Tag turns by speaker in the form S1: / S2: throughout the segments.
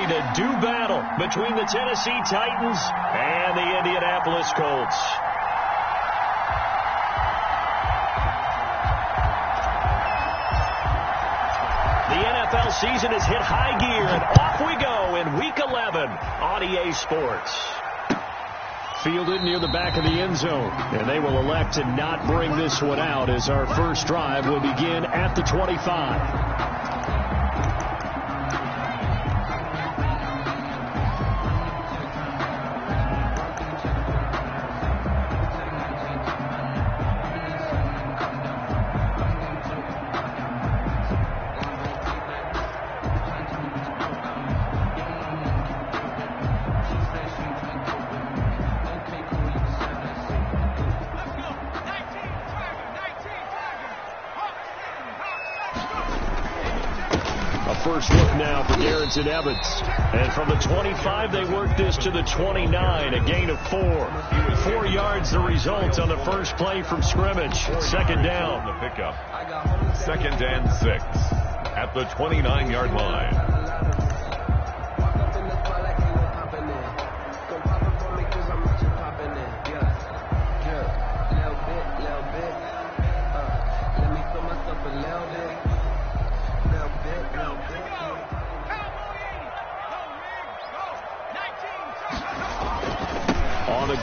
S1: to do battle between the Tennessee Titans and the Indianapolis Colts. The NFL season has hit high gear, and off we go in Week 11 on EA Sports. Fielded near the back of the end zone, and they will elect to not bring this one out as our first drive will begin at the 25. First look now for Garrett Evans. And from the 25, they work this to the 29, a gain of 4. 4 yards the result on the first play from scrimmage. Second down.
S2: The pickup. 2nd and 6 at the 29-yard line.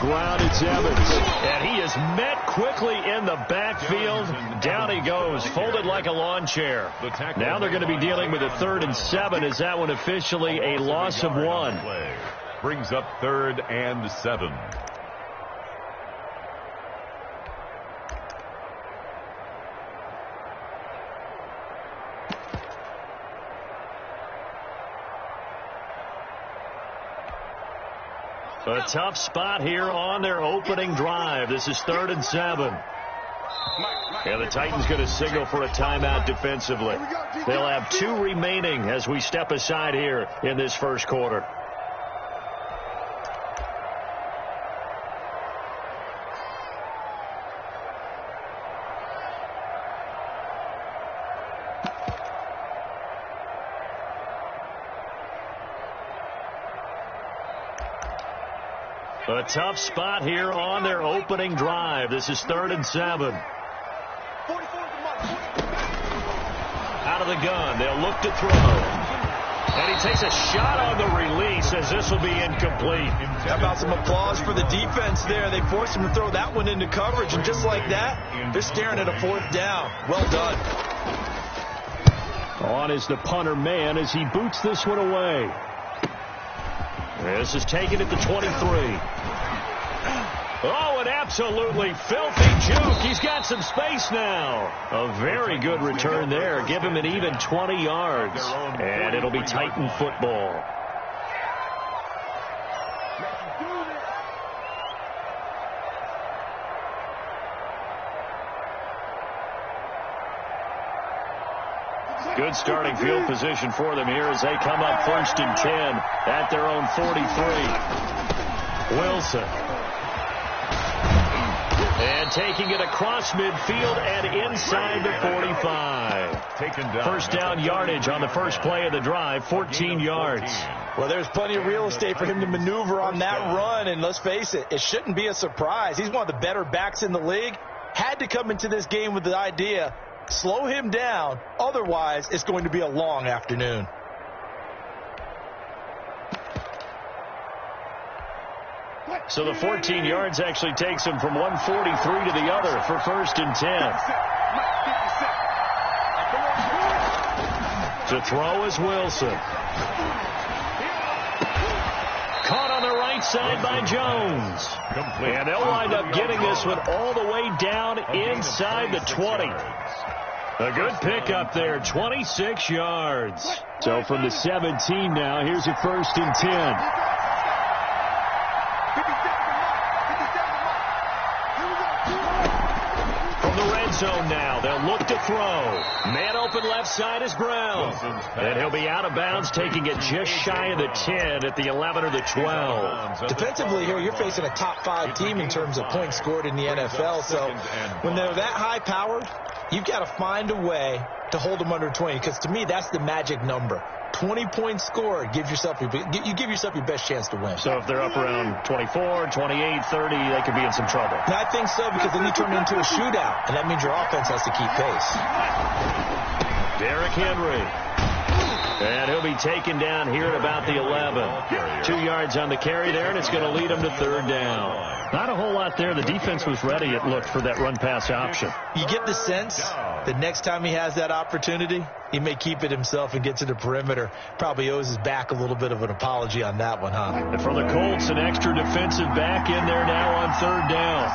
S1: Ground, it's Evans, and he is met quickly in the backfield. Down he goes, folded like a lawn chair. Now they're going to be dealing with a 3rd and 7. Is that one officially a loss of 1?
S2: Brings up 3rd and 7.
S1: A tough spot here on their opening drive. This is 3rd and 7. And the Titans going to signal for a timeout defensively. They'll have 2 remaining as we step aside here in this first quarter. A tough spot here on their opening drive. This is 3rd and 7. Out of the gun. They'll look to throw. And he takes a shot on the release as this will be incomplete.
S3: How about some applause for the defense there? They forced him to throw that one into coverage, and just like that, they're staring at a 4th down. Well done.
S1: On is the punter man as he boots this one away. This is taken at the 23. Oh, an absolutely filthy juke. He's got some space now. A very good return there. Give him an even 20 yards. And it'll be Titan football. Good starting field position for them here as they come up 1st and 10 at their own 43. Wilson. And taking it across midfield and inside the 45. First down yardage on the first play of the drive, 14 yards.
S3: Well, there's plenty of real estate for him to maneuver on that run, and let's face it, it shouldn't be a surprise. He's one of the better backs in the league. Had to come into this game with the idea, slow him down, otherwise it's going to be a long afternoon.
S1: So the 14 yards actually takes him from 143 to the other for 1st and 10. To throw is Wilson. Caught on the right side by Jones. And they'll wind up getting this one all the way down inside the 20. A good pickup there, 26 yards. So from the 17 now, here's a 1st and 10. Zone now. They'll look to throw. Man open left side is Brown. And he'll be out of bounds, taking it just shy of the 10 at the 11 or the 12.
S3: Defensively here, you're facing a top 5 team in terms of points scored in the NFL. So when they're that high powered, you've got to find a way to hold them under 20, because to me, that's the magic number. 20 points scored, you give yourself your best chance to win.
S1: So if they're up around 24, 28, 30, they could be in some trouble.
S3: And I think so, because then you turn it into a shootout, and that means your offense has to keep pace.
S1: Derrick Henry. And he'll be taken down here at about the 11. 2 yards on the carry there, and it's going to lead him to third down. Not a whole lot there. The defense was ready, it looked, for that run-pass option.
S3: You get the sense that next time he has that opportunity, he may keep it himself and get to the perimeter. Probably owes his back a little bit of an apology on that one, huh?
S1: And for the Colts, an extra defensive back in there now on third down.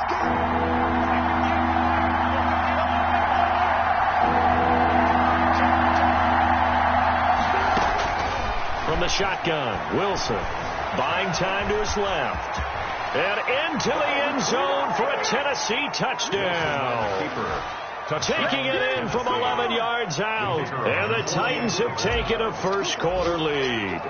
S1: From the shotgun, Wilson buying time to his left. And into the end zone for a Tennessee touchdown. Taking it in from 11 yards out. And the Titans have taken a first-quarter lead.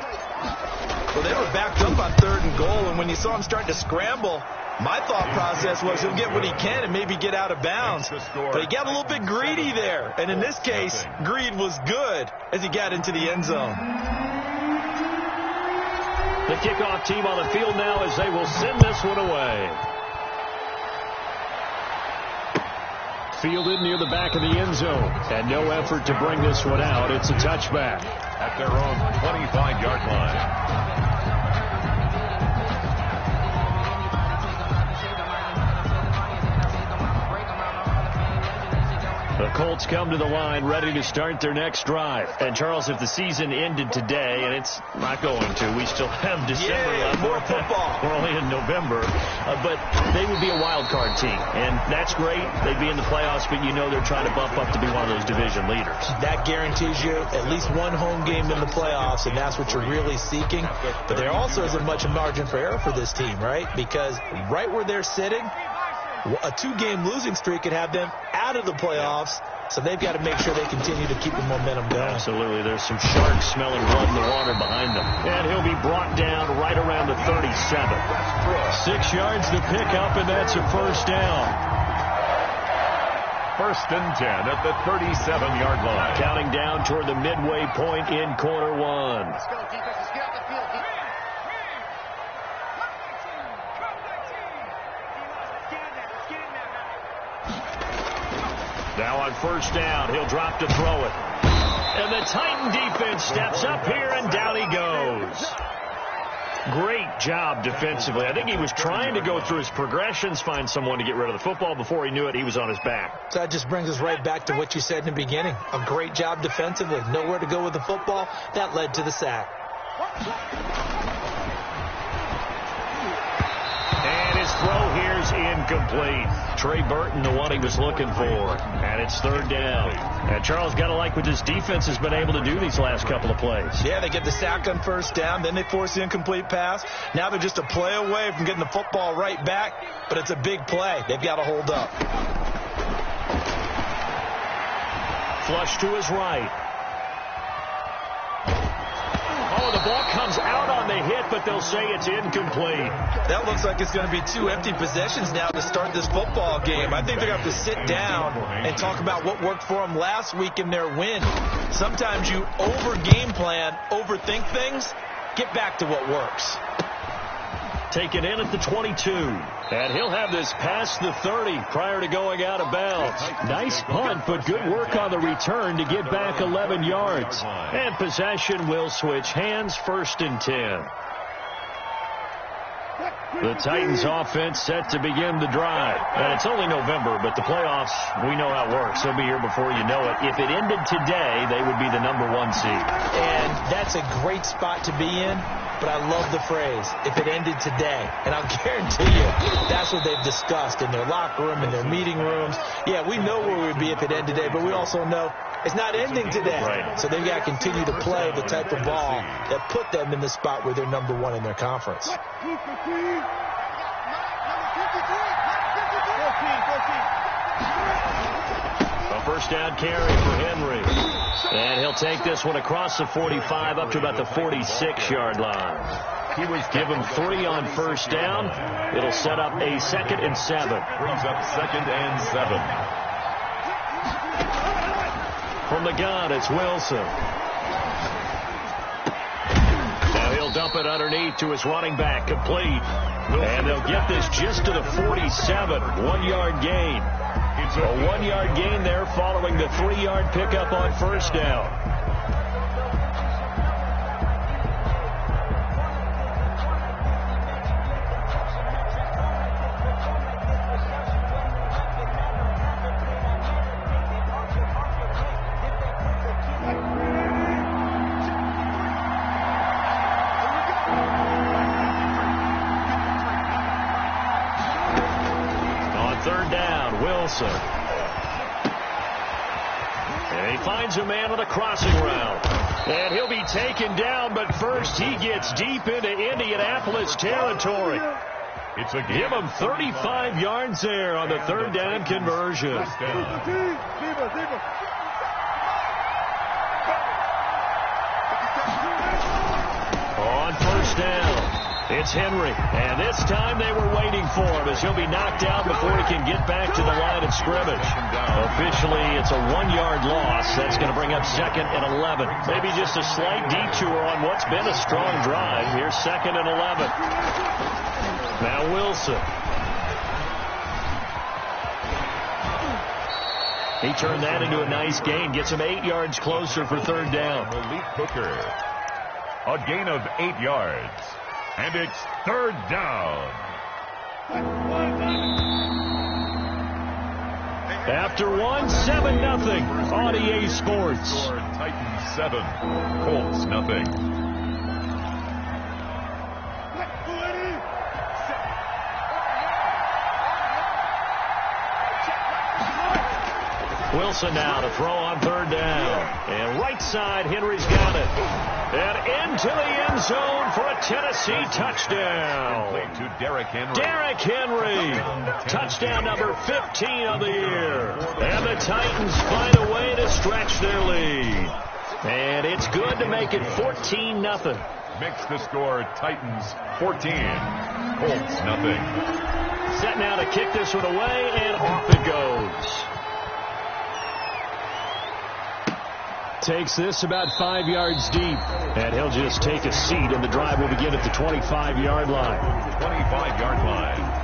S3: Well, they were backed up on 3rd and goal, and when you saw him starting to scramble, my thought process was he'll get what he can and maybe get out of bounds. But he got a little bit greedy there. And in this case, greed was good as he got into the end zone.
S1: The kickoff team on the field now as they will send this one away. Fielded near the back of the end zone. And no effort to bring this one out. It's a touchback.
S2: At their own 25-yard line.
S1: The Colts come to the line ready to start their next drive. And, Charles, if the season ended today, and it's not going to, we still have December left.
S3: More football.
S1: We're only in November. But they would be a wild card team. And that's great. They'd be in the playoffs, but you know they're trying to bump up to be one of those division leaders.
S3: That guarantees you at least one home game in the playoffs, and that's what you're really seeking. But there also isn't much margin for error for this team, right? Because right where they're sitting, a 2-game losing streak could have them out of the playoffs, so they've got to make sure they continue to keep the momentum going.
S1: Absolutely. There's some sharks smelling blood in the water behind them. And he'll be brought down right around the 37. 6 yards to pick up, and that's a first down.
S2: 1st and 10 at the 37-yard line.
S1: Counting down toward the midway point in quarter one.
S4: Let's go, defense. Let's get out the field.
S1: Now on first down, he'll drop to throw it. And the Titan defense steps up here, and down he goes. Great job defensively. I think he was trying to go through his progressions, find someone to get rid of the football. Before he knew it, he was on his back.
S3: So that just brings us right back to what you said in the beginning. A great job defensively. Nowhere to go with the football. That led to the sack.
S1: And his throw here's incomplete. Trey Burton, the one he was looking for. And it's third down. And Charles, got to like what this defense has been able to do these last couple of plays.
S3: Yeah, they get the sack on first down. Then they force the incomplete pass. Now they're just a play away from getting the football right back. But it's a big play. They've got to hold up.
S1: Flush to his right. Oh, the ball comes out on the hit, but they'll say it's incomplete.
S3: That looks like it's going to be 2 empty possessions now to start this football game. I think they're going to have to sit down and talk about what worked for them last week in their win. Sometimes you over-game plan, overthink things, get back to what works.
S1: Taken in at the 22. And he'll have this past the 30 prior to going out of bounds. Nice punt, but good work on the return to get back 11 yards. And possession will switch hands, 1st and 10. The Titans offense set to begin the drive. And it's only November, but the playoffs, we know how it works. They'll be here before you know it. If it ended today, they would be the #1 seed.
S3: And that's a great spot to be in. But I love the phrase, if it ended today. And I'll guarantee you, that's what they've discussed in their locker room, in their meeting rooms. Yeah, we know where we'd be if it ended today, but we also know it's not ending today.
S1: Right.
S3: So they've got to continue to play the type of ball that put them in the spot where they're #1 in their conference.
S1: A first down carry for Henry. And he'll take this one across the 45 up to about the 46-yard line. He was given 3 on first down. It'll set up a 2nd and 7.
S2: Brings up 2nd and 7.
S1: From the gun, it's Wilson. dump it underneath to his running back, complete. And they'll get this just to the 47, 1-yard gain. A 1-yard gain there following the 3-yard pickup on first down. And he finds a man on a crossing route. And he'll be taken down, but first he gets deep into Indianapolis territory. Give him 35 yards there on the third down conversion. On first down. It's Henry, and this time they were waiting for him as he'll be knocked out before he can get back to the line of scrimmage. Officially, it's a 1-yard loss. That's going to bring up 2nd and 11. Maybe just a slight detour on what's been a strong drive. Here's 2nd and 11. Now Wilson. He turned that into a nice gain. Gets him 8 yards closer for third down.
S2: Malik Hooker. A gain of 8 yards. And it's third down.
S1: After 7-0 on EA Sports.
S2: Titans 7, Colts nothing.
S1: Wilson now to throw on third down. And right side, Henry's got it. And into the end zone for a Tennessee touchdown.
S2: Played to Derrick Henry.
S1: Derrick Henry. Touchdown number 15 of the year. And the Titans find a way to stretch their lead. And it's good to make it 14-0.
S2: Makes the score Titans 14, Colts nothing.
S1: Set now to kick this one away, and off it goes. Takes this about 5 yards deep, and he'll just take a seat, and the drive will begin at the 25-yard line.
S2: 25-yard line.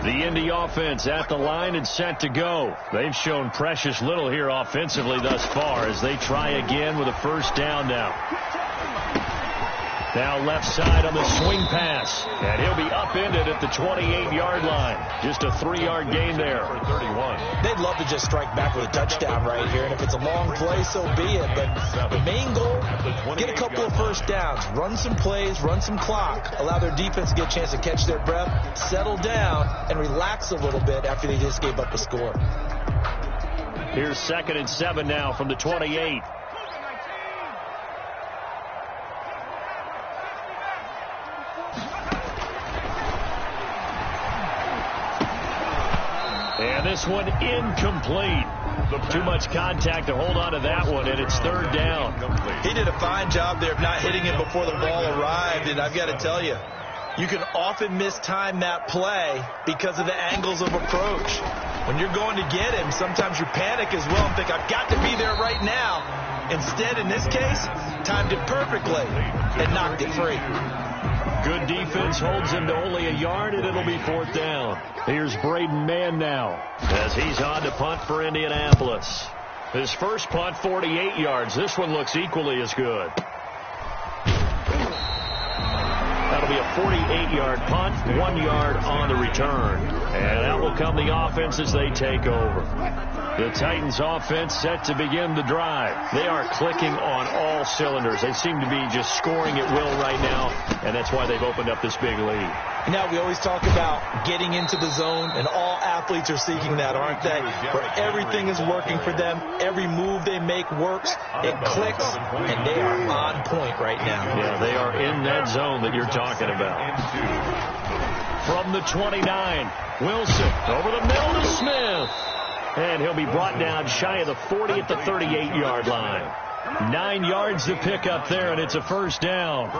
S1: The Indy offense at the line and set to go. They've shown precious little here offensively thus far as they try again with a first down now. Now left side on the swing pass. And he'll be upended at the 28-yard line. Just a 3-yard gain there.
S2: 31.
S3: They'd love to just strike back with a touchdown right here. And if it's a long play, so be it. But the main goal, get a couple of first downs. Run some plays, run some clock. Allow their defense to get a chance to catch their breath, settle down, and relax a little bit after they just gave up a score.
S1: Here's 2nd and 7 now from the 28. And this one incomplete. Too much contact to hold on to that one, and it's third down.
S3: He did a fine job there of not hitting it before the ball arrived, and I've got to tell you, you can often mistime that play because of the angles of approach. When you're going to get him, sometimes you panic as well and think, I've got to be there right now. Instead, in this case, timed it perfectly and knocked it free.
S1: Good defense holds him to only a yard, and it'll be fourth down. Here's Braden Mann now as he's on to punt for Indianapolis. His first punt, 48 yards. This one looks equally as good. That'll be a 48-yard punt, 1 yard on the return. And that will come the offense as they take over. The Titans offense set to begin the drive. They are clicking on all cylinders. They seem to be just scoring at will right now, and that's why they've opened up this big lead.
S3: Now, we always talk about getting into the zone, and all athletes are seeking that, aren't they? Where everything is working for them. Every move they make works. It clicks, and they are on point right now.
S1: Yeah, they are in that zone that you're talking about. From the 29, Wilson over the middle to Smith. And he'll be brought down shy of the 40 at the 38-yard line. 9 yards to pick up there, and it's a first down.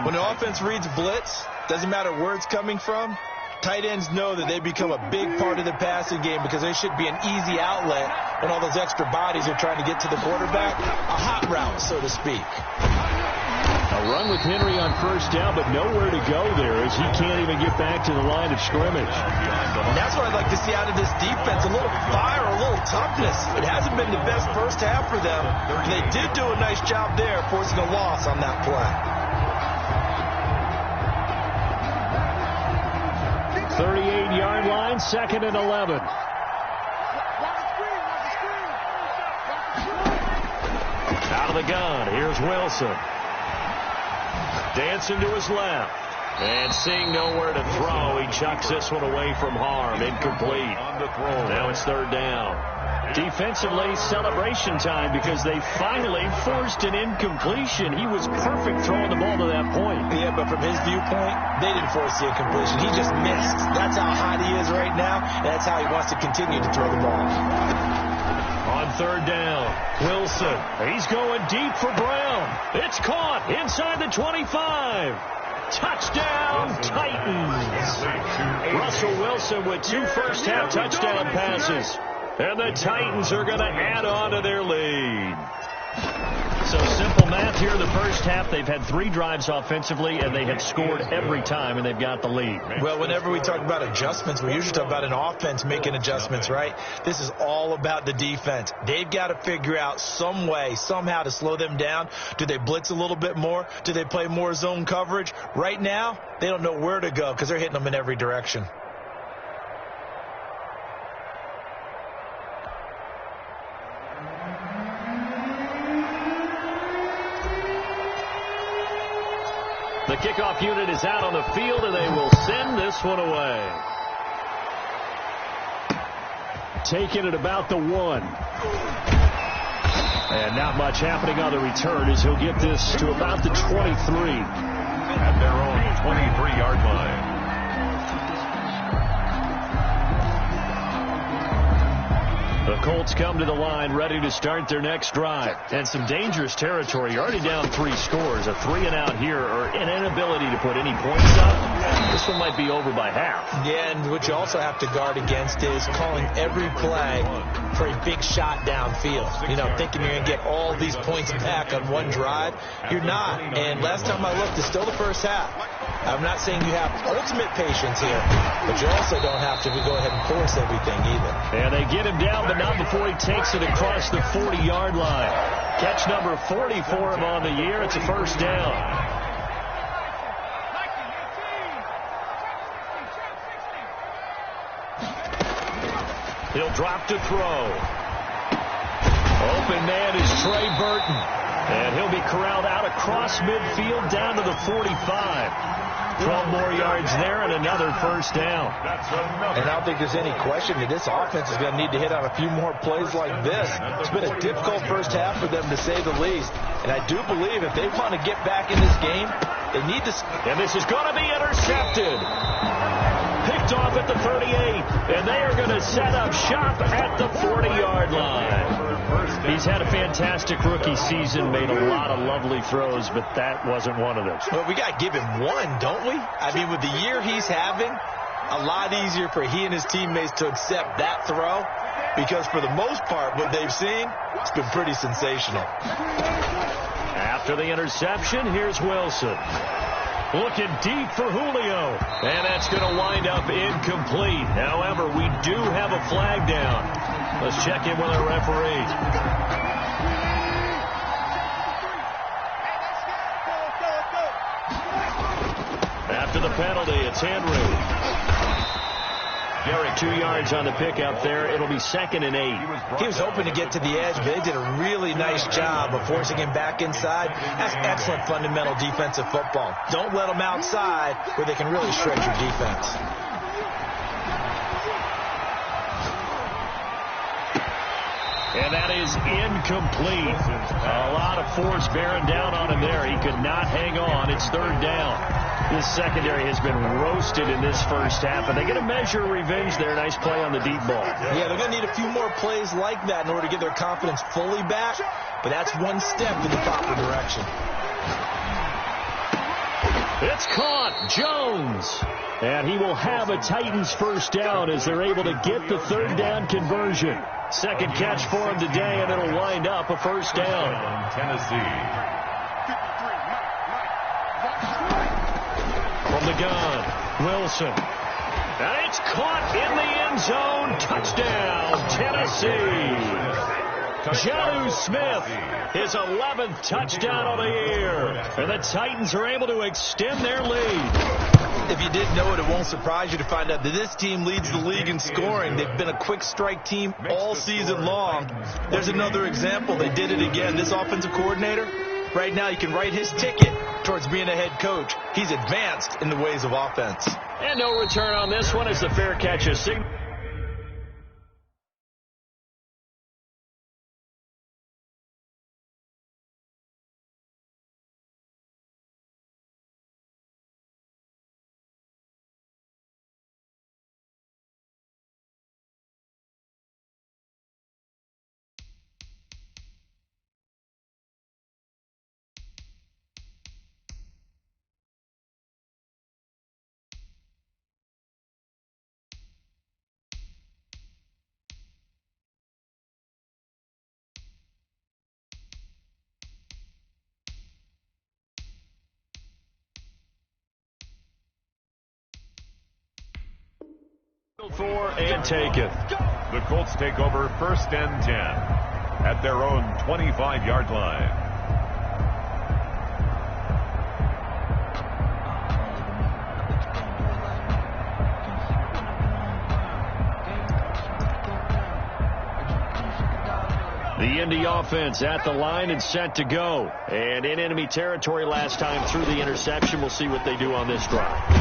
S3: When the offense reads blitz, Doesn't matter where it's coming from. Tight ends know that they become a big part of the passing game because they should be an easy outlet when all those extra bodies are trying to get to the quarterback. A hot route, so to speak.
S1: A run with Henry on first down, but nowhere to go there as he can't even get back to the line of scrimmage.
S3: And that's what I'd like to see out of this defense, a little fire, a little toughness. It hasn't been the best first half for them. They did do a nice job there, forcing a loss on that play.
S1: 38-yard line, 2nd and 11. Out of the gun, here's Wilson. Dancing to his left. And seeing nowhere to throw, he chucks this one away from harm. Incomplete. Now it's 3rd down. Defensively, celebration time because they finally forced an incompletion. He was perfect throwing the ball to that point.
S3: Yeah, but from his viewpoint, they didn't force the incompletion. He just missed. That's how hot he is right now, and that's how he wants to continue to throw the ball.
S1: On 3rd down, Wilson. He's going deep for Brown. It's caught inside the 25. Touchdown, Titans. Russell Wilson with 2 first-half touchdown passes. And the Titans are going to add on to their lead. So simple math here in the first half. They've had 3 drives offensively, and they have scored every time, and they've got the lead.
S3: Well, whenever we talk about adjustments, we usually talk about an offense making adjustments, right? This is all about the defense. They've got to figure out some way, somehow to slow them down. Do they blitz a little bit more? Do they play more zone coverage? Right now, they don't know where to go because they're hitting them in every direction.
S1: The kickoff unit is out on the field, and they will send this one away. Taken at about the 1. And not much happening on the return as he'll get this to about the 23.
S2: At their own 23-yard line.
S1: The Colts come to the line ready to start their next drive. And some dangerous territory. You're already down 3 scores. A 3-and-out here or an inability to put any points up. This one might be over by half.
S3: Yeah, and what you also have to guard against is calling every play for a big shot downfield. You know, thinking you're going to get all these points back on one drive. You're not. And last time I looked, it's still the first half. I'm not saying you have ultimate patience here, but you also don't have to go ahead and force everything either.
S1: And they get him down, but not before he takes it across the 40-yard line. Catch number 40 for him on the year. It's a first down. He'll drop to throw. Open man is Trey Burton. And he'll be corralled out across midfield down to the 45. 12 more yards there and another first down.
S3: And I don't think there's any question that this offense is going to need to hit on a few more plays like this. It's been a difficult first half for them, to say the least. And I do believe if they want to get back in this game, they need to...
S1: And this is going to be intercepted. Picked off at the 38. And they are going to set up shop at the 40-yard line. He's had a fantastic rookie season, made a lot of lovely throws, but that wasn't one of them.
S3: Well, we got to give him one, don't we? I mean, with the year he's having, a lot easier for he and his teammates to accept that throw, because for the most part, what they've seen, it's been pretty sensational.
S1: After the interception, here's Wilson. Looking deep for Julio. And that's going to wind up incomplete. However, we do have a flag down. Let's check in with our referee. After the penalty, it's Henry. Garrett, 2 yards on the pickup there. It'll be 2nd and 8.
S3: He was hoping to get to the edge, but they did a really nice job of forcing him back inside. That's excellent fundamental defensive football. Don't let them outside where they can really stretch your defense.
S1: And that is incomplete. A lot of force bearing down on him there. He could not hang on. It's 3rd down. This secondary has been roasted in this first half, and they get a measure of revenge there. Nice play on the deep ball.
S3: Yeah, they're going to need a few more plays like that in order to get their confidence fully back, but that's one step in the proper direction.
S1: It's caught. Jones. And he will have a Titans first down as they're able to get the third down conversion. Second catch for him today, and it'll wind up a first down.
S2: Tennessee.
S1: From the gun, Wilson. And it's caught in the end zone. Touchdown, Tennessee. Jonnu Smith, his 11th touchdown of the year. And the Titans are able to extend their lead.
S3: If you didn't know it, it won't surprise you to find out that this team leads the league in scoring. They've been a quick strike team all season long. There's another example. They did it again. This offensive coordinator, right now, you can write his ticket towards being a head coach. He's advanced in the ways of offense.
S1: And no return on this one as the fair catch is signaled. For and taken.
S2: The Colts take over 1st and 10 at their own 25-yard line.
S1: The Indy offense at the line and set to go. And in enemy territory last time through the interception. We'll see what they do on this drive.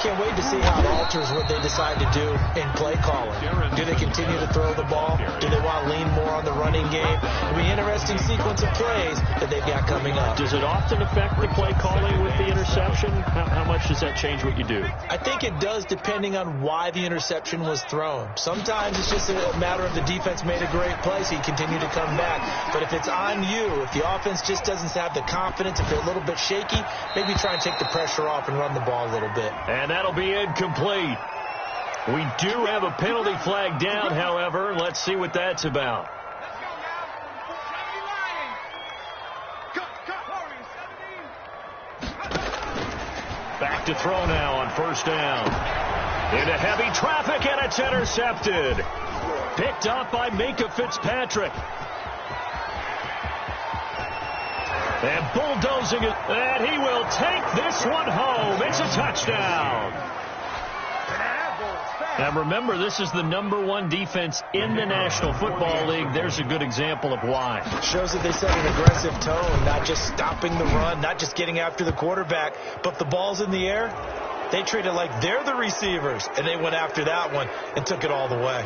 S3: Can't wait to see how it alters what they decide to do in play calling. Do they continue to throw the ball? Do they want to lean more on the running game? It'll be an interesting sequence of plays that they've got coming up.
S1: Does it often affect the play calling with the interception? How much does that change what you do?
S3: I think it does, depending on why the interception was thrown. Sometimes it's just a matter of the defense made a great play, so you continue to come back. But if it's on you, if the offense just doesn't have the confidence, if they're a little bit shaky, maybe try and take the pressure off and run the ball a little bit.
S1: And that'll be incomplete. We do have a penalty flag down, however. Let's see what that's about. Back to throw now on first down. Into heavy traffic, and it's intercepted. Picked up by Minka Fitzpatrick. And bulldozing it, and he will take this one home. It's a touchdown. And remember, this is the #1 defense in the National Football League. There's a good example of why.
S3: Shows that they set an aggressive tone, not just stopping the run, not just getting after the quarterback, but the ball's in the air. They treat it like they're the receivers, and they went after that one and took it all the way.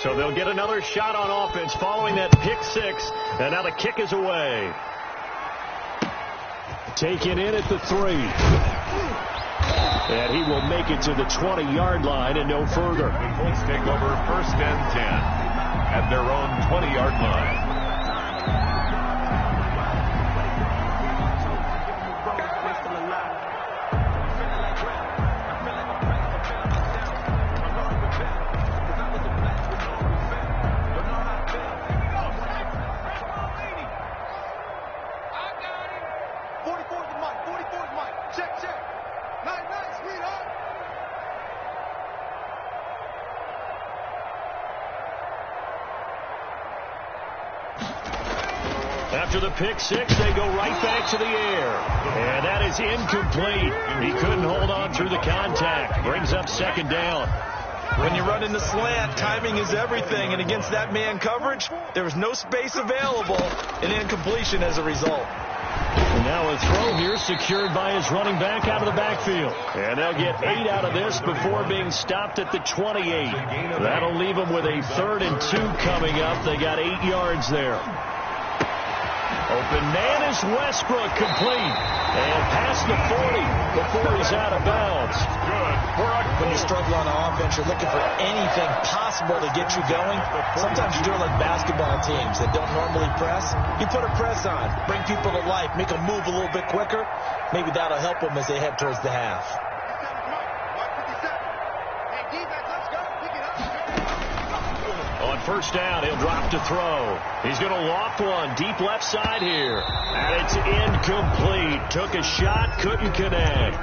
S1: So they'll get another shot on offense following that pick six. And now the kick is away. Taken in at the 3. And he will make it to the 20-yard line and no further.
S2: The Colts take over 1st and 10 at their own 20-yard line.
S1: After the pick six, they go right back to the air. And that is incomplete. He couldn't hold on through the contact. Brings up 2nd down.
S3: When you run in the slant, timing is everything. And against that man coverage, there was no space available, and incompletion as a result.
S1: And now a throw here secured by his running back out of the backfield. And they'll get 8 out of this before being stopped at the 28. That'll leave them with a 3rd and 2 coming up. They got 8 yards there. Open man is Westbrook, complete. And past the 40 before he's out of bounds.
S3: When you struggle on offense, you're looking for anything possible to get you going. Sometimes you do it like basketball teams that don't normally press. You put a press on, bring people to life, make them move a little bit quicker. Maybe that'll help them as they head towards the half.
S1: On first down, he'll drop to throw. He's going to loft one deep left side here. And it's incomplete. Took a shot, couldn't connect.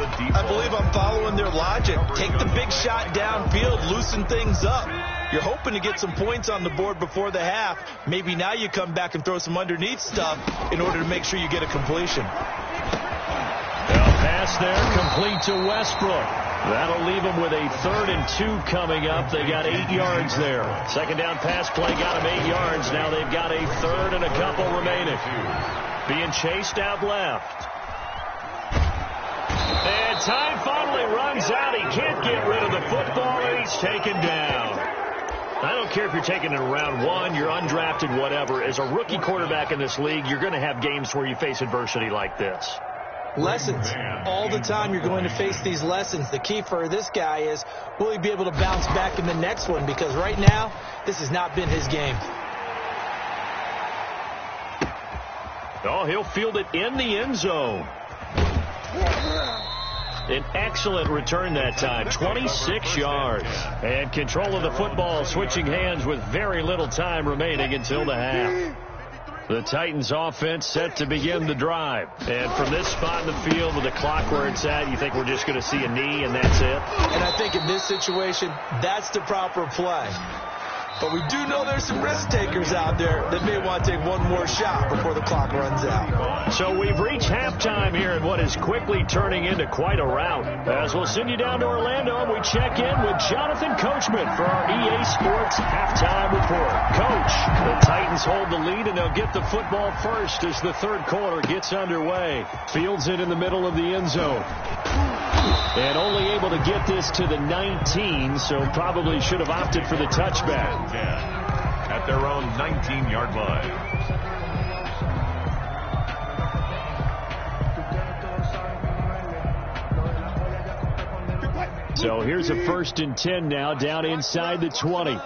S3: I believe I'm following their logic. Take the big shot downfield, loosen things up. You're hoping to get some points on the board before the half. Maybe now you come back and throw some underneath stuff in order to make sure you get a completion.
S1: They'll pass there, complete to Westbrook. That'll leave them with a 3rd and 2 coming up. They got 8 yards there. Second down pass play got them 8 yards. Now they've got a 3rd and a couple remaining. Being chased out left. And time finally runs out. He can't get rid of the football, and he's taken down. I don't care if you're taking it in round 1, you're undrafted, whatever. As a rookie quarterback in this league, you're going to have games where you face adversity like this.
S3: Lessons. All the time you're going to face these lessons. The key for this guy is, will he be able to bounce back in the next one? Because right now, this has not been his game.
S1: Oh, he'll field it in the end zone. An excellent return that time, 26 yards. And control of the football switching hands with very little time remaining until the half. The Titans offense set to begin the drive. And from this spot in the field with the clock where it's at, you think we're just going to see a knee and that's it?
S3: And I think in this situation, that's the proper play. But we do know there's some risk takers out there that may want to take one more shot before the clock runs out.
S1: So we've reached halftime here in what is quickly turning into quite a rout. As we'll send you down to Orlando, and we check in with Jonathan Coachman for our EA Sports Halftime Report. Coach, the Titans hold the lead, and they'll get the football first as the third quarter gets underway. Fields it in the middle of the end zone. And only able to get this to the 19, so probably should have opted for the touchback.
S2: At their own 19-yard line.
S1: So here's a 1st and 10 now, down inside the 20.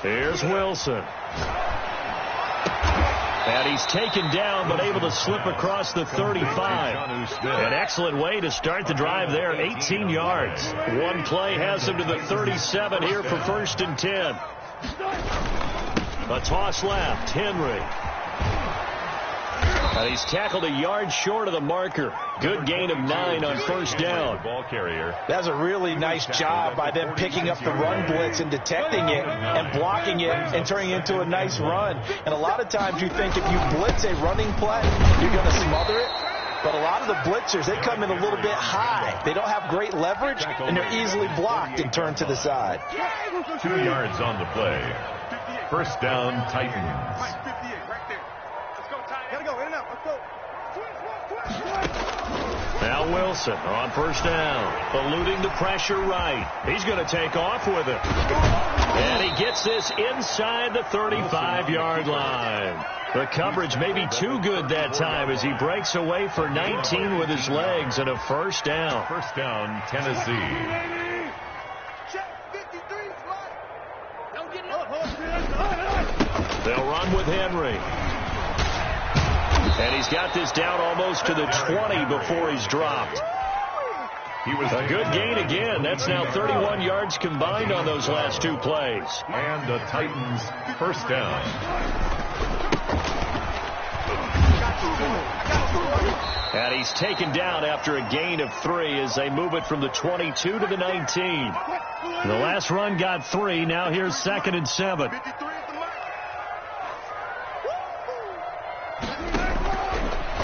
S1: Here's Wilson. And he's taken down, but able to slip across the 35. An excellent way to start the drive there, 18 yards. One play has him to the 37 here for 1st and 10. A toss left, Henry. And he's tackled a yard short of the marker. Good gain of 9 on first down.
S2: Ball carrier.
S3: That's a really nice job by them picking up the run blitz and detecting it and blocking it and turning it into a nice run. And a lot of times you think if you blitz a running play, you're going to smother it. But a lot of the blitzers, they come in a little bit high. They don't have great leverage, and they're easily blocked and turned to the side.
S2: 2 yards on the play. First down, Titans.
S1: Now Wilson on first down, eluding the pressure right. He's going to take off with it. And he gets this inside the 35-yard line. The coverage may be too good that time as he breaks away for 19 with his legs and a first down.
S2: First down, Tennessee.
S1: They'll run with Henry. And he's got this down almost to the 20 before he's dropped.
S2: He was
S1: a good gain again. That's now 31 yards combined on those last 2 plays.
S2: And the Titans first down.
S1: And he's taken down after a gain of 3 as they move it from the 22 to the 19. The last run got 3. Now here's 2nd and 7.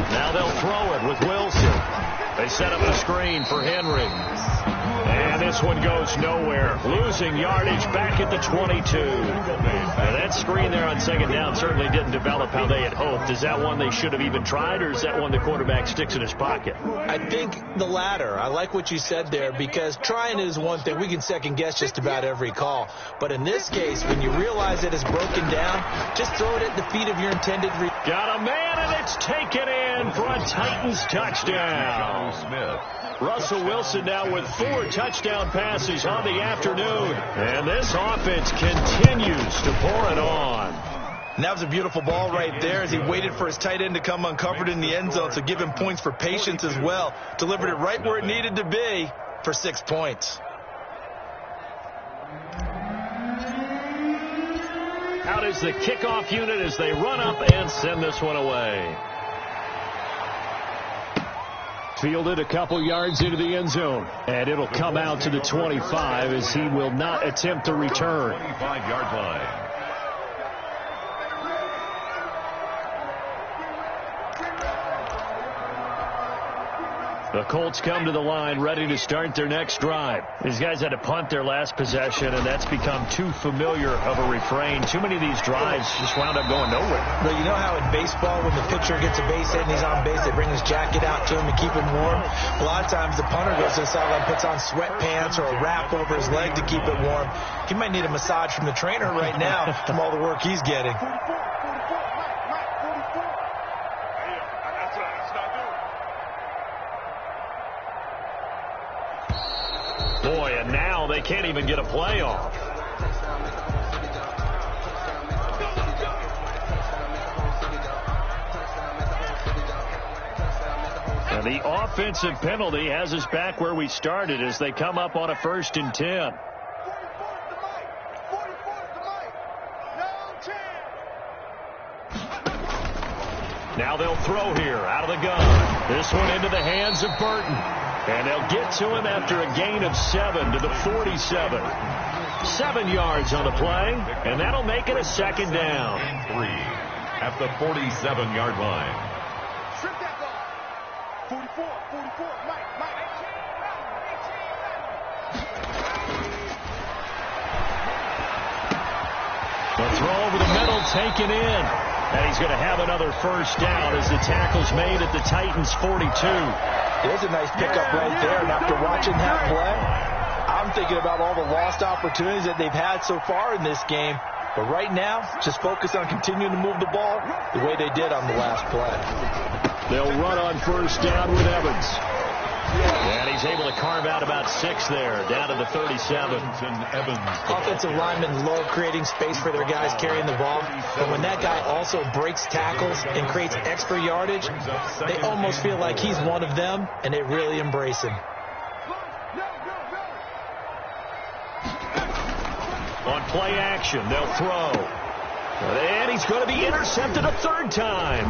S1: Now they'll throw it with Wilson. They set up a screen for Henry. And this one goes nowhere. Losing yardage back at the 22. Now that screen there on second down certainly didn't develop how they had hoped. Is that one they should have even tried, or is that one the quarterback sticks in his pocket?
S3: I think the latter. I like what you said there, because trying is one thing. We can second guess just about every call. But in this case, when you realize it is broken down, just throw it at the feet of your intended
S1: Got a man, and it's taken in for a Titans touchdown. Russell Wilson now with 4 touchdown passes on the afternoon. And this offense continues to pour it on.
S3: And that was a beautiful ball right there as he waited for his tight end to come uncovered in the end zone, so give him points for patience as well. Delivered it right where it needed to be for 6 points.
S1: Out is the kickoff unit as they run up and send this one away. Fielded a couple yards into the end zone. And it'll come out to the 25 as he will not attempt to return.
S2: 25-yard line.
S1: The Colts come to the line ready to start their next drive. These guys had to punt their last possession, and that's become too familiar of a refrain. Too many of these drives just wound up going nowhere.
S3: Well, you know how in baseball when the pitcher gets a base hit and he's on base, they bring his jacket out to him to keep him warm? A lot of times the punter goes to the sideline, puts on sweatpants or a wrap over his leg to keep it warm. He might need a massage from the trainer right now from all the work he's getting.
S1: Boy, and now they can't even get a play off. And the offensive penalty has us back where we started as they come up on a 1st and 10. Now they'll throw here out of the gun. This one into the hands of Burton. And they'll get to him after a gain of 7 to the 47. 7 yards on the play, and that'll make it a 2nd down.
S2: 3 at the 47-yard line.
S4: Strip that ball. 44, Mike.
S1: The throw over the middle taken in. And he's going to have another 1st down as the tackle's made at the Titans' 42.
S3: There's a nice pickup right there. And after watching that play, I'm thinking about all the lost opportunities that they've had so far in this game. But right now, just focus on continuing to move the ball the way they did on the last play.
S1: They'll run on 1st down with Evans. And he's able to carve out about 6 there, down to the 37.
S3: Offensive linemen love creating space for their guys carrying the ball. But when that guy also breaks tackles and creates extra yardage, they almost feel like he's one of them, and they really embrace him.
S1: On play action, they'll throw. And he's going to be intercepted a 3rd time.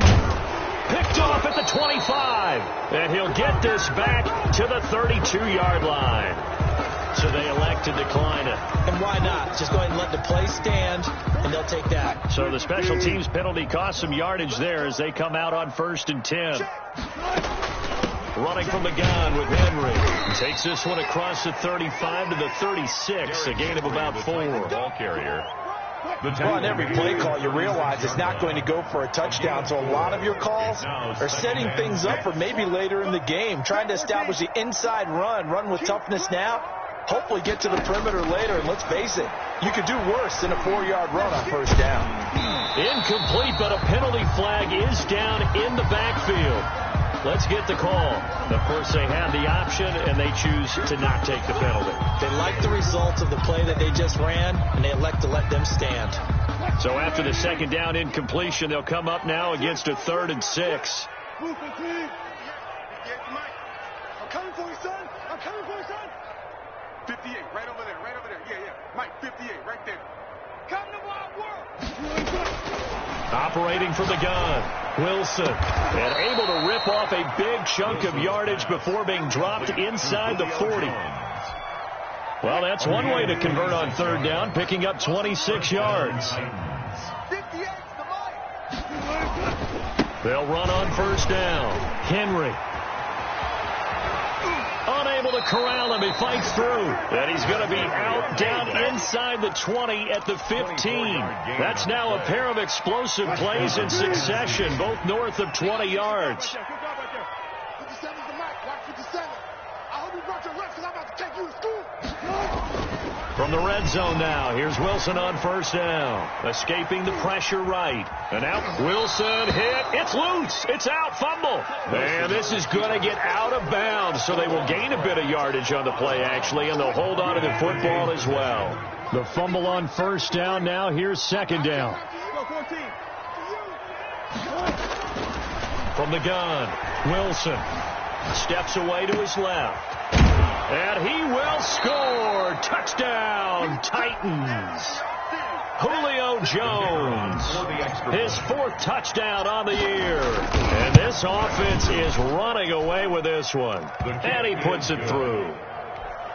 S1: Picked off at the 25. And he'll get this back to the 32-yard line. So they elect to decline it.
S3: And why not? Just go ahead and let the play stand, and they'll take that.
S1: So the special teams penalty cost some yardage there as they come out on 1st and 10. Running from the gun with Henry. Takes this one across the 35 to the 36. A gain of about 4.
S2: Ball carrier.
S3: Well, on every play call, you realize it's not going to go for a touchdown. So a lot of your calls are setting things up for maybe later in the game, trying to establish the inside run with toughness now, hopefully get to the perimeter later. And let's face it, you could do worse than a 4-yard run on 1st down.
S1: Incomplete, but a penalty flag is down in the backfield. Let's get the call. Of course, they have the option, and they choose to not take the penalty.
S3: They like the results of the play that they just ran, and they elect to let them stand.
S1: So after the 2nd down incompletion, they'll come up now against a 3rd and 6.
S4: I'm coming for you, son. 58, right over there. Yeah. Mike, 58, right there. Come to Wild World.
S1: Operating from the gun, Wilson, and able to rip off a big chunk of yardage before being dropped inside the 40. Well, that's one way to convert on 3rd down, picking up 26 yards. They'll run on 1st down. Henry. able to corral him. He fights through. And he's going to be out down inside the 20 at the 15. That's now a pair of explosive plays in succession, both north of 20 yards. From the red zone now, here's Wilson on first down. Escaping the pressure right. And out, Wilson hit. It's loose. It's out. Fumble. And this is going to get out of bounds, so they will gain a bit of yardage on the play, actually, and they'll hold on to the football as well. The fumble on first down now. Here's second down. From the gun, Wilson steps away to his left. And he will score. Touchdown, Titans. Julio Jones, his fourth touchdown on the year. And this offense is running away with this one. And he puts it through.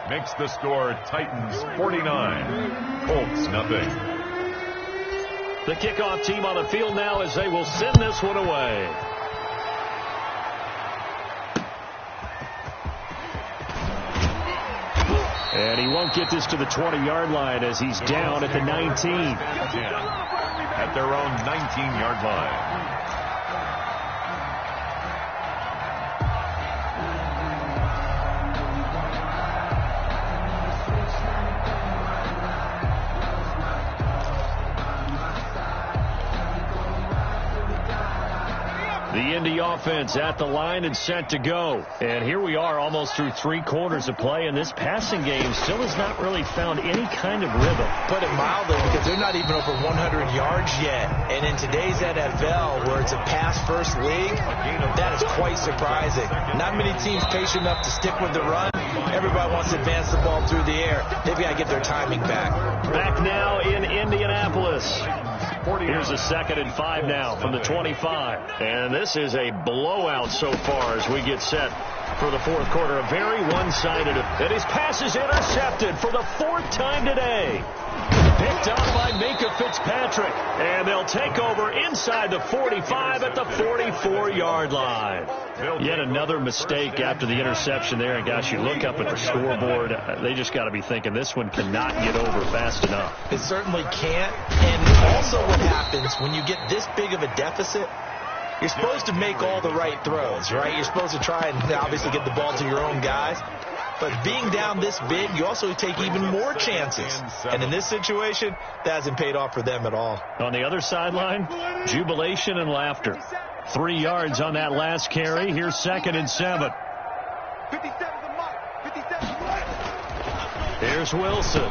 S2: Makes the score Titans 49, Colts nothing.
S1: The kickoff team on the field now as they will send this one away. And he won't get this to the 20-yard line as he's down at the 19.
S2: At their own 19-yard line.
S1: The Indy offense at the line and set to go. And here we are almost through 3 quarters of play, and this passing game still has not really found any kind of rhythm.
S3: Put it mildly, because they're not even over 100 yards yet. And in today's NFL, where it's a pass-first league, that is quite surprising. Not many teams patient enough to stick with the run. Everybody wants to advance the ball through the air. They've got to get their timing back.
S1: Back now in Indianapolis. Here's a 2nd and 5 now from the 25. And this is a blowout so far as we get set for the fourth quarter. A very one-sided. And his pass is intercepted for the 4th time today. Picked up by Minka Fitzpatrick. And they'll take over inside the 45 at the 44-yard line. Yet another mistake after the interception there. And, gosh, you look up at the scoreboard. They just got to be thinking this one cannot get over fast enough.
S3: It certainly can't. And also what happens when you get this big of a deficit, you're supposed to make all the right throws, right? You're supposed to try and obviously get the ball to your own guys. But being down this big, you also take even more chances. And in this situation, that hasn't paid off for them at all.
S1: On the other sideline, jubilation and laughter. 3 yards on that last carry. Here's 2nd and 7. Here's Wilson.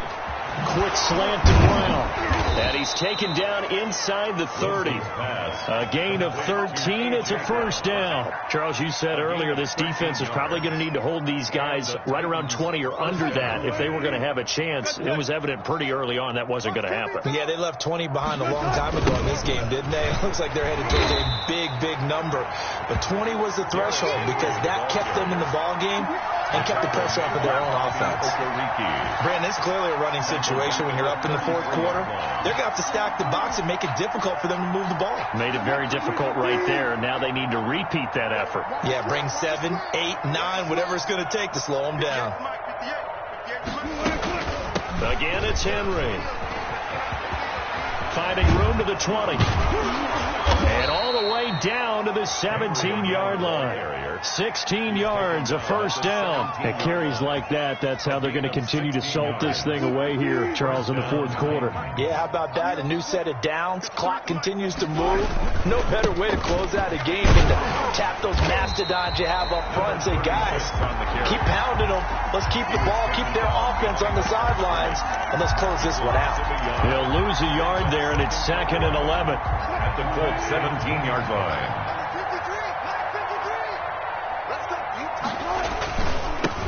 S1: Quick slant to Brown. And he's taken down inside the 30. A gain of 13. It's a first down. Charles, you said earlier this defense is probably going to need to hold these guys right around 20 or under that if they were going to have a chance. It was evident pretty early on that wasn't going to happen.
S3: Yeah, they left 20 behind a long time ago in this game, didn't they? It looks like they're headed towards a big number. But 20 was the threshold because that kept them in the ball game and kept the pressure off of their own offense. Brandon, it's clearly a running situation when you're up in the fourth quarter. They're going to have to stack the box and make it difficult for them to move the ball.
S1: Made it very difficult right there. Now they need to repeat that effort.
S3: Yeah, bring 7, 8, 9, whatever it's going to take to slow them down.
S1: Again, it's Henry. Finding room to the 20. And all the way down to the 17-yard line. 16 yards, a first down. At carries like that, that's how they're going to continue to salt this thing away here, Charles, in the fourth quarter.
S3: Yeah, how about that? A new set of downs. Clock continues to move. No better way to close out a game than to tap those mastodons you have up front and say, guys, keep pounding them. Let's keep the ball, keep their offense on the sidelines, and let's close this one out.
S1: They'll lose a yard there, and it's 2nd and 11.
S2: At the full 17-yard line.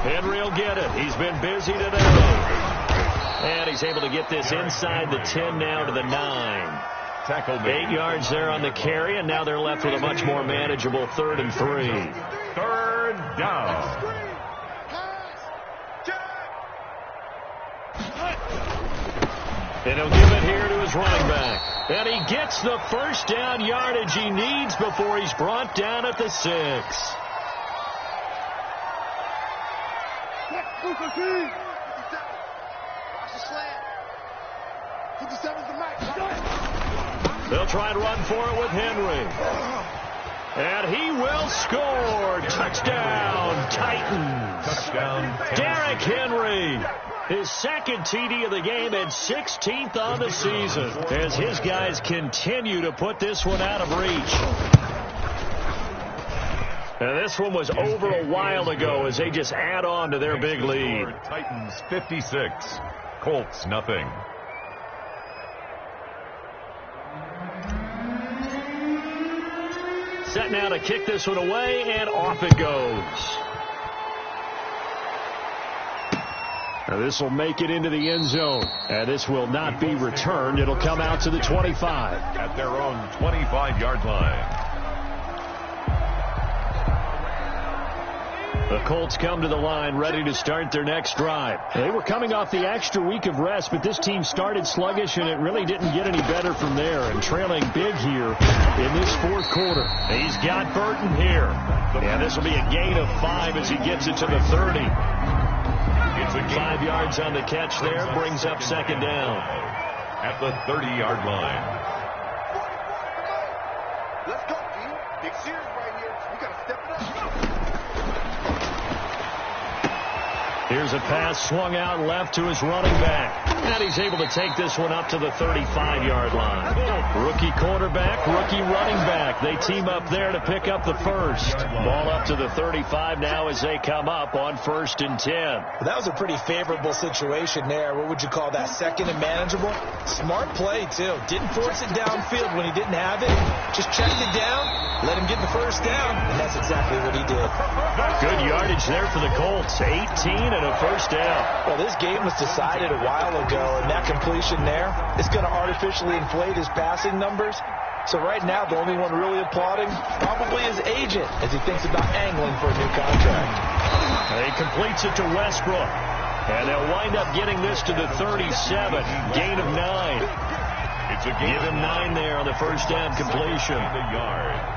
S1: Henry will get it. He's been busy today. And he's able to get this inside the 10 now to the 9.
S2: Tackled
S1: 8 yards there on the carry, and now they're left with a much more manageable 3rd and 3.
S2: 3rd down.
S1: And he'll give it here to his running back. And he gets the first down yardage he needs before he's brought down at the 6.
S4: Watch the slant. 57's the max.
S1: They'll try and run for it with Henry. And he will score. Touchdown, Titans.
S2: Touchdown.
S1: Derrick Henry. His second TD of the game and 16th on the season as his guys continue to put this one out of reach. And this one was over a while ago as they just add on to their big lead.
S2: Titans 56, Colts nothing.
S1: Set now to kick this one away, and off it goes. Now this will make it into the end zone. And this will not be returned. It'll come out to the 25.
S2: At their own 25-yard line.
S1: The Colts come to the line ready to start their next drive. They were coming off the extra week of rest, but this team started sluggish, and it really didn't get any better from there. And trailing big here in this fourth quarter. He's got Burton here. And this will be a gain of 5 as he gets it to the 30. It's 5 yards on the catch there. Brings up second down.
S2: At the 30-yard line.
S4: Let's go, team. Big series right here. We got to step it up.
S1: Here's a pass swung out left to his running back. And he's able to take this one up to the 35-yard line. Rookie quarterback, rookie running back. They team up there to pick up the first. Ball up to the 35 now as they come up on 1st and 10.
S3: That was a pretty favorable situation there. What would you call that? Second and manageable? Smart play, too. Didn't force it downfield when he didn't have it. Just checked it down, let him get the first down, and that's exactly what he did.
S1: Good yardage there for the Colts. 18 and a first down.
S3: Well, this game was decided a while ago, and that completion there is going to artificially inflate his passing numbers. So right now, the only one really applauding probably his agent as he thinks about angling for a new contract.
S1: He completes it to Westbrook. And they'll wind up getting this to the 37. Gain of 9. Give him 9 there on the first down completion.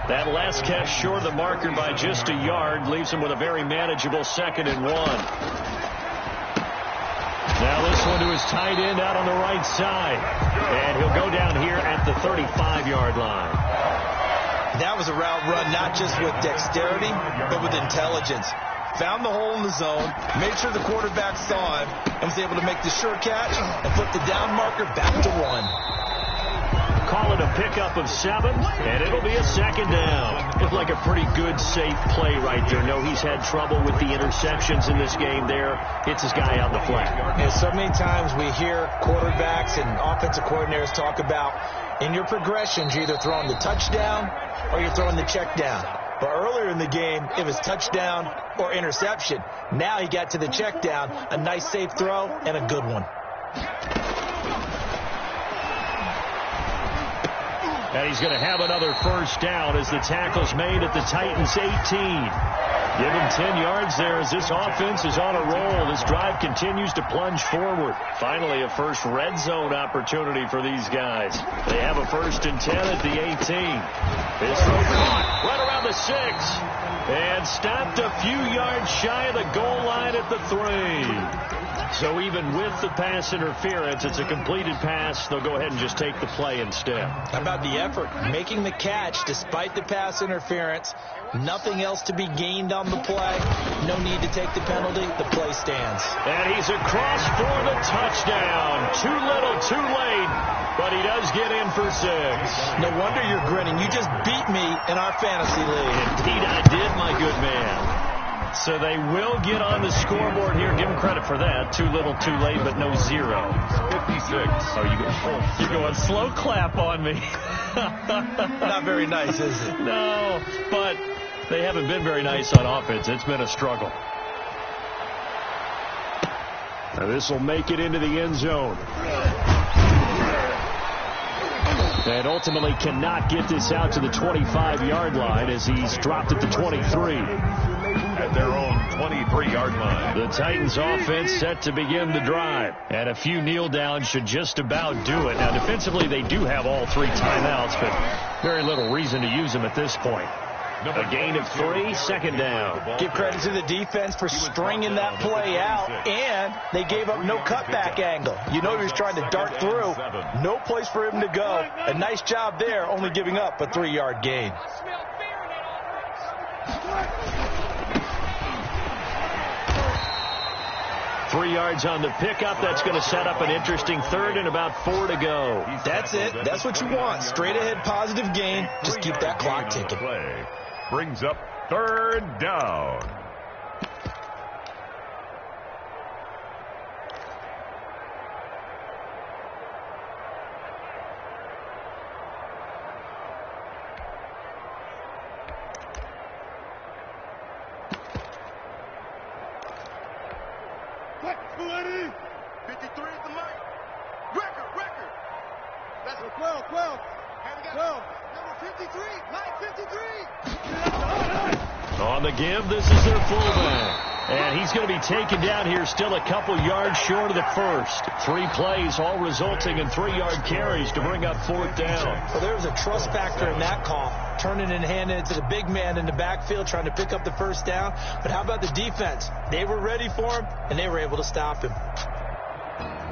S1: That last catch short of the marker by just a yard leaves him with a very manageable 2nd and 1. Now this one to his tight end out on the right side. And he'll go down here at the 35-yard line.
S3: That was a route run not just with dexterity, but with intelligence. Found the hole in the zone, made sure the quarterback saw him, and was able to make the sure catch and flip the down marker back to 1.
S1: Call it a pickup of 7, and it'll be a 2nd down. It's like a pretty good, safe play right there. No, he's had trouble with the interceptions in this game there. Hits his guy out the flat.
S3: And so many times we hear quarterbacks and offensive coordinators talk about in your progressions, you're either throwing the touchdown or you're throwing the check down. But earlier in the game, it was touchdown or interception. Now he got to the check down, a nice safe throw, and a good one.
S1: And he's going to have another first down as the tackle's made at the Titans' 18. Give him 10 yards there as this offense is on a roll. This drive continues to plunge forward. Finally, a first red zone opportunity for these guys. They have a 1st and 10 at the 18. This throw caught right around the 6. And stopped a few yards shy of the goal line at the 3. So even with the pass interference, it's a completed pass. They'll go ahead and just take the play instead.
S3: How about the effort? Making the catch despite the pass interference. Nothing else to be gained on the play. No need to take the penalty. The play stands.
S1: And he's across for the touchdown. Too little, too late. But he does get in for 6.
S3: No wonder you're grinning. You just beat me in our fantasy league.
S1: Indeed I did, my good man. So they will get on the scoreboard here. Give them credit for that. Too little, too late, but no 0.
S2: 56.
S1: Oh, you're going slow clap on me.
S3: Not very nice, is it?
S1: No, but they haven't been very nice on offense. It's been a struggle. Now this will make it into the end zone. And ultimately cannot get this out to the 25-yard line as he's dropped at the 23.
S2: At their own 23-yard line.
S1: The Titans offense set to begin the drive. And a few kneel downs should just about do it. Now defensively they do have all 3 timeouts, but very little reason to use them at this point. A gain of 3, second down.
S3: Give credit to the defense for stringing that play out, and they gave up no cutback angle. You know he was trying to dart through. No place for him to go. A nice job there, only giving up a 3-yard gain.
S1: 3 yards on the pickup. That's going to set up an interesting third and about 4 to go.
S3: That's it. That's what you want. Straight ahead positive gain. Just keep that clock ticking.
S2: Brings up third down.
S4: Quick, 53 at the mic. Record. That's a 12. 12. Number 53, Mike 53.
S1: On the give, this is their fullback. And he's going to be taken down here still a couple yards short of the first. 3 plays, all resulting in 3-yard carries to bring up 4th down.
S3: Well, there was a trust factor in that call. Turning and handing it to the big man in the backfield, trying to pick up the first down. But how about the defense? They were ready for him, and they were able to stop him.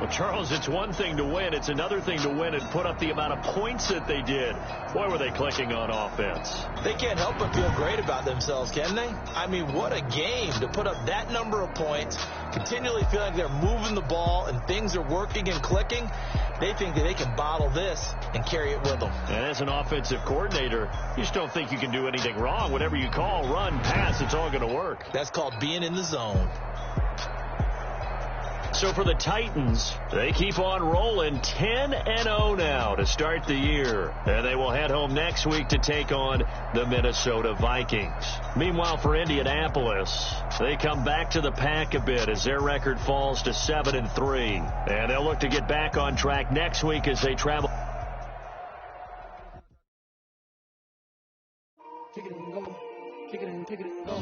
S1: Well, Charles, it's one thing to win. It's another thing to win and put up the amount of points that they did. Boy, were they clicking on offense.
S3: They can't help but feel great about themselves, can they? I mean, what a game to put up that number of points, continually feel like they're moving the ball and things are working and clicking. They think that they can bottle this and carry it with them.
S1: And as an offensive coordinator, you just don't think you can do anything wrong. Whatever you call, run, pass, it's all going to work.
S3: That's called being in the zone.
S1: So for the Titans, they keep on rolling 10-0 now to start the year. And they will head home next week to take on the Minnesota Vikings. Meanwhile, for Indianapolis, they come back to the pack a bit as their record falls to 7-3. And they'll look to get back on track next week as they travel.
S5: Kick it and go.